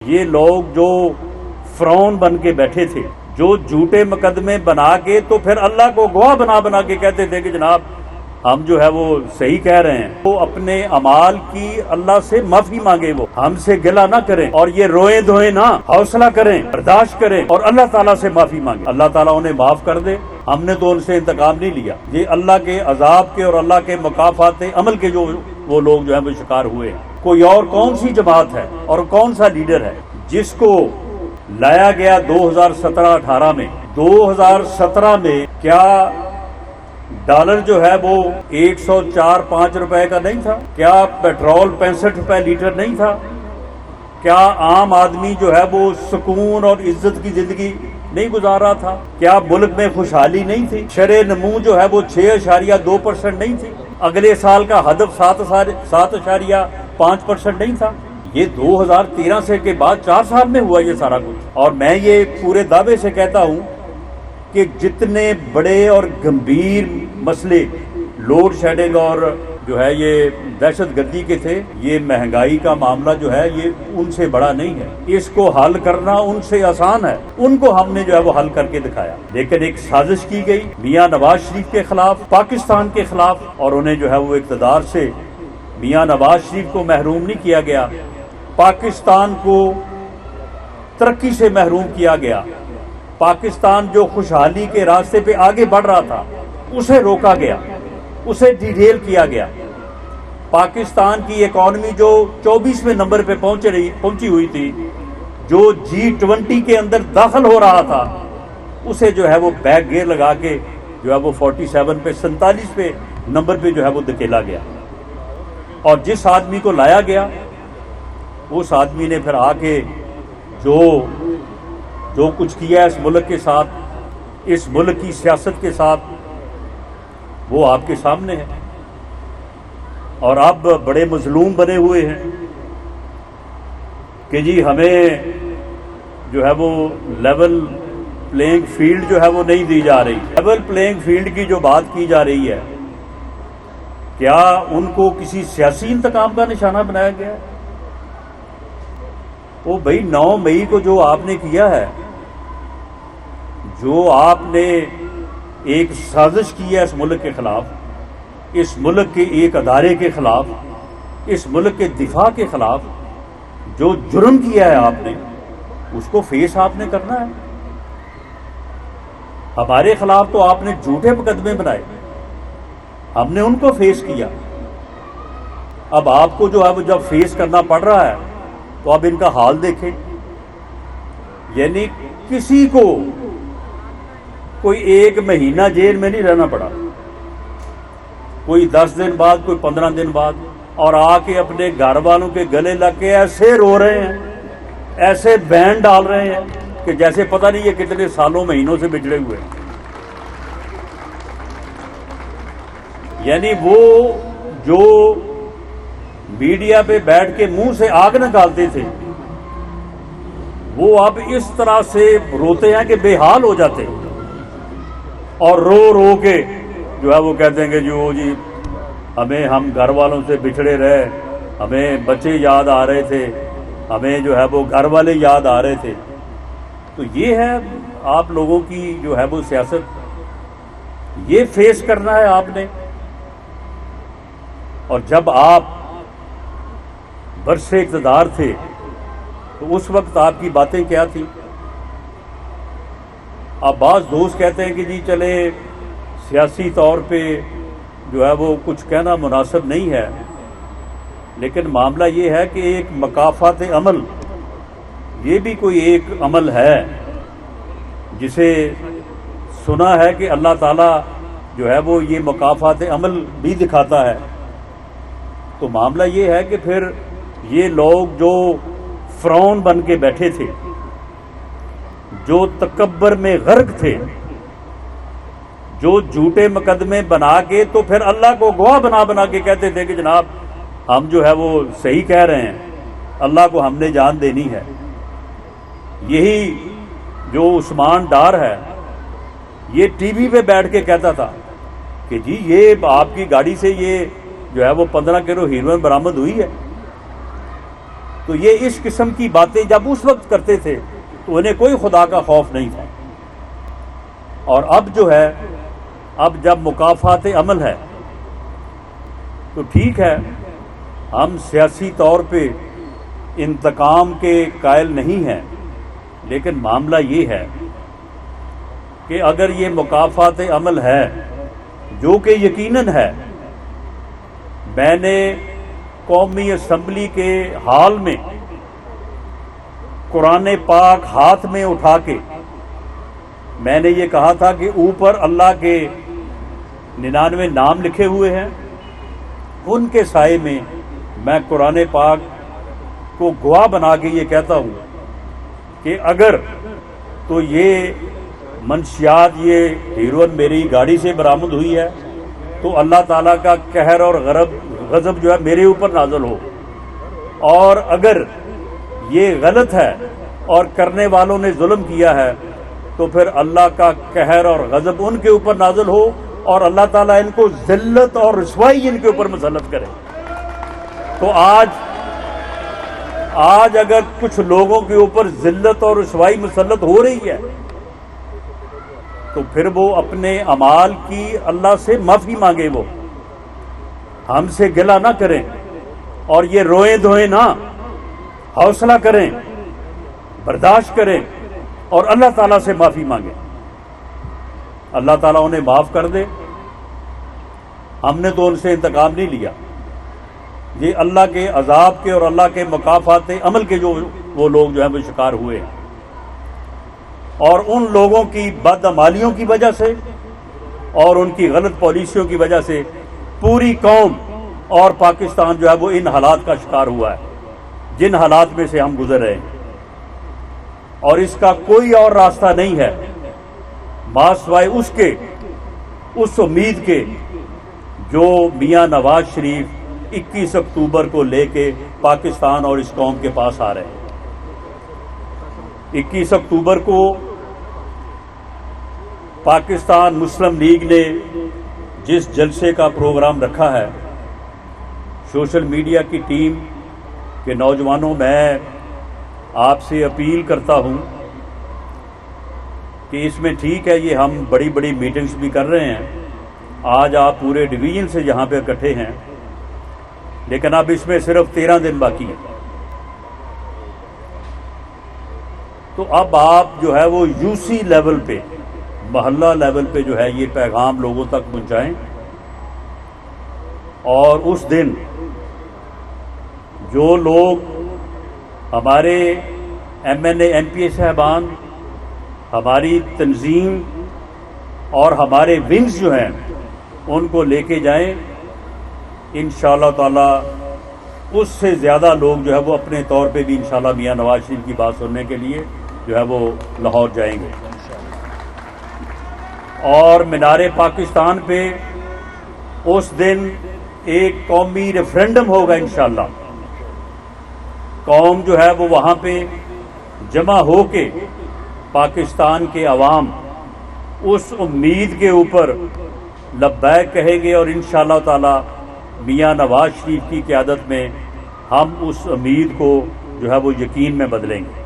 یہ لوگ جو فرعون بن کے بیٹھے تھے، جو جھوٹے مقدمے بنا کے تو پھر اللہ کو گواہ بنا بنا کے کہتے تھے کہ جناب ہم جو ہے وہ صحیح کہہ رہے ہیں، وہ اپنے اعمال کی اللہ سے معافی مانگے، وہ ہم سے گلہ نہ کریں اور یہ روئیں دھوئیں نہ، حوصلہ کریں، برداشت کریں اور اللہ تعالیٰ سے معافی مانگیں، اللہ تعالیٰ انہیں معاف کر دے۔ ہم نے تو ان سے انتقام نہیں لیا، یہ اللہ کے عذاب کے اور اللہ کے مکافات عمل کے جو وہ لوگ جو ہیں وہ شکار ہوئے ہیں۔ کوئی اور کون سی جماعت ہے اور کون سا لیڈر ہے جس کو لایا گیا 2017-18 میں؟ 2017 میں کیا ڈالر جو ہے وہ 104-105 روپے کا نہیں تھا؟ کیا پیٹرول 65 روپے لیٹر نہیں تھا؟ کیا عام آدمی جو ہے وہ سکون اور عزت کی زندگی نہیں گزار رہا تھا؟ کیا ملک میں خوشحالی نہیں تھی؟ شرح نمو جو ہے وہ 6.2% نہیں تھی؟ اگلے سال کا ہدف 7.5% نہیں تھا؟ یہ 2013 سے کے بعد 4 سال میں ہوا یہ سارا کچھ۔ اور میں یہ پورے دعوے سے کہتا ہوں کہ جتنے بڑے اور گمبھیر مسئلے لوڈ شیڈنگ اور جو ہے یہ دہشت گردی کے تھے، یہ مہنگائی کا معاملہ جو ہے یہ ان سے بڑا نہیں ہے، اس کو حل کرنا ان سے آسان ہے، ان کو ہم نے جو ہے وہ حل کر کے دکھایا۔ لیکن ایک سازش کی گئی میاں نواز شریف کے خلاف، پاکستان کے خلاف، اور انہیں جو ہے وہ اقتدار سے میاں نواز شریف کو محروم نہیں کیا گیا، پاکستان کو ترقی سے محروم کیا گیا، پاکستان جو خوشحالی کے راستے پہ آگے بڑھ رہا تھا اسے روکا گیا، اسے ڈیریل کیا گیا۔ پاکستان کی اکانومی جو 24ویں نمبر پہ پہنچی ہوئی تھی، جو G20 کے اندر داخل ہو رہا تھا، اسے جو ہے وہ بیک گیئر لگا کے جو ہے وہ 47 نمبر پہ جو ہے وہ دھکیلا گیا۔ اور جس آدمی کو لایا گیا اس آدمی نے پھر آ کے جو کچھ کیا اس ملک کے ساتھ، اس ملک کی سیاست کے ساتھ، وہ آپ کے سامنے ہے۔ اور اب بڑے مظلوم بنے ہوئے ہیں کہ جی ہمیں جو ہے وہ لیول پلینگ فیلڈ جو ہے وہ نہیں دی جا رہی۔ لیول پلینگ فیلڈ کی جو بات کی جا رہی ہے، کیا ان کو کسی سیاسی انتقام کا نشانہ بنایا گیا ہے؟ وہ بھائی 9 مئی کو جو آپ نے کیا ہے، جو آپ نے ایک سازش کی ہے اس ملک کے خلاف، اس ملک کے ایک ادارے کے خلاف، اس ملک کے دفاع کے خلاف جو جرم کیا ہے آپ نے، اس کو فیس آپ نے کرنا ہے۔ ہمارے خلاف تو آپ نے جھوٹے مقدمے بنائے، ہم نے ان کو فیس کیا۔ اب آپ کو جو ہے وہ جب فیس کرنا پڑ رہا ہے تو اب ان کا حال دیکھیں، یعنی کسی کو کوئی 1 مہینہ جیل میں نہیں رہنا پڑا، کوئی 10 دن بعد، کوئی 15 دن بعد، اور آ کے اپنے گھر والوں کے گلے لگ کے ایسے رو رہے ہیں، ایسے بین ڈال رہے ہیں کہ جیسے پتہ نہیں یہ کتنے سالوں مہینوں سے بچھڑے ہوئے ہیں۔ یعنی وہ جو میڈیا پہ بیٹھ کے منہ سے آگ نکالتے تھے، وہ اب اس طرح سے روتے ہیں کہ بے حال ہو جاتے، اور رو رو کے جو ہے وہ کہتے ہیں کہ جی ہم گھر والوں سے بچھڑے رہے، ہمیں بچے یاد آ رہے تھے، ہمیں جو ہے وہ گھر والے یاد آ رہے تھے۔ تو یہ ہے آپ لوگوں کی جو ہے وہ سیاست، یہ فیس کرنا ہے آپ نے۔ اور جب آپ برسے اقتدار تھے تو اس وقت آپ کی باتیں کیا تھی؟ اب بعض دوست کہتے ہیں کہ جی چلے سیاسی طور پہ جو ہے وہ کچھ کہنا مناسب نہیں ہے، لیکن معاملہ یہ ہے کہ ایک مکافات عمل، یہ بھی کوئی ایک عمل ہے جسے سنا ہے کہ اللہ تعالیٰ جو ہے وہ یہ مکافات عمل بھی دکھاتا ہے۔ تو معاملہ یہ ہے کہ پھر یہ لوگ جو فرعون بن کے بیٹھے تھے، جو تکبر میں غرق تھے، جو جھوٹے مقدمے بنا کے تو پھر اللہ کو گواہ بنا بنا کے کہتے تھے کہ جناب ہم جو ہے وہ صحیح کہہ رہے ہیں، اللہ کو ہم نے جان دینی ہے۔ یہی جو عثمان ڈار ہے، یہ ٹی وی پہ بیٹھ کے کہتا تھا کہ جی یہ آپ کی گاڑی سے یہ جو ہے وہ 15 کلو ہیروئن برآمد ہوئی ہے۔ تو یہ اس قسم کی باتیں جب اس وقت کرتے تھے تو انہیں کوئی خدا کا خوف نہیں تھا. اور اب جو ہے، اب جب مکافات عمل ہے تو ٹھیک ہے، ہم سیاسی طور پہ انتقام کے قائل نہیں ہیں، لیکن معاملہ یہ ہے کہ اگر یہ مکافات عمل ہے، جو کہ یقیناً ہے، میں نے قومی اسمبلی کے ہال میں قرآن پاک ہاتھ میں اٹھا کے میں نے یہ کہا تھا کہ اوپر اللہ کے 99 نام لکھے ہوئے ہیں، ان کے سائے میں میں قرآن پاک کو گواہ بنا کے یہ کہتا ہوں کہ اگر تو یہ منشیات، یہ ہیروئن میری گاڑی سے برآمد ہوئی ہے تو اللہ تعالیٰ کا قہر اور غضب جو ہے میرے اوپر نازل ہو، اور اگر یہ غلط ہے اور کرنے والوں نے ظلم کیا ہے تو پھر اللہ کا قہر اور غضب ان کے اوپر نازل ہو اور اللہ تعالیٰ ان کو ذلت اور رسوائی ان کے اوپر مسلط کرے. تو آج اگر کچھ لوگوں کے اوپر ذلت اور رسوائی مسلط ہو رہی ہے تو پھر وہ اپنے اعمال کی اللہ سے معافی مانگے، وہ ہم سے گلہ نہ کریں اور یہ روئیں دھوئیں نہ، حوصلہ کریں، برداشت کریں اور اللہ تعالیٰ سے معافی مانگیں. اللہ تعالیٰ انہیں معاف کر دے. ہم نے تو ان سے انتقام نہیں لیا، یہ اللہ کے عذاب کے اور اللہ کے مکافات عمل کے جو وہ لوگ جو ہیں وہ شکار ہوئے ہیں، اور ان لوگوں کی بدعمالیوں کی وجہ سے اور ان کی غلط پالیسیوں کی وجہ سے پوری قوم اور پاکستان جو ہے وہ ان حالات کا شکار ہوا ہے جن حالات میں سے ہم گزر رہے ہیں. اور اس کا کوئی اور راستہ نہیں ہے سوائے اس امید کے جو میاں نواز شریف 21 اکتوبر کو لے کے پاکستان اور اس قوم کے پاس آ رہے ہیں. 21 اکتوبر کو پاکستان مسلم لیگ نے جس جلسے کا پروگرام رکھا ہے، سوشل میڈیا کی ٹیم کے نوجوانوں، میں آپ سے اپیل کرتا ہوں کہ اس میں ٹھیک ہے یہ ہم بڑی بڑی میٹنگز بھی کر رہے ہیں، آج آپ پورے ڈویژن سے یہاں پہ اکٹھے ہیں، لیکن اب اس میں صرف 13 دن باقی ہیں. تو اب آپ جو ہے وہ یو سی لیول پہ، محلہ لیول پہ جو ہے یہ پیغام لوگوں تک پہنچائیں، اور اس دن جو لوگ ہمارے M N A M P A صاحبان، ہماری تنظیم اور ہمارے ونگز جو ہیں ان کو لے کے جائیں، انشاءاللہ تعالی اس سے زیادہ لوگ جو ہے وہ اپنے طور پہ بھی انشاءاللہ میاں نواز شریف کی بات سننے کے لیے جو ہے وہ لاہور جائیں گے. اور مینار پاکستان پہ اس دن ایک قومی ریفرنڈم ہوگا انشاءاللہ. قوم جو ہے وہ وہاں پہ جمع ہو کے پاکستان کے عوام اس امید کے اوپر لبیک کہیں گے، اور انشاءاللہ تعالی میاں نواز شریف کی قیادت میں ہم اس امید کو جو ہے وہ یقین میں بدلیں گے.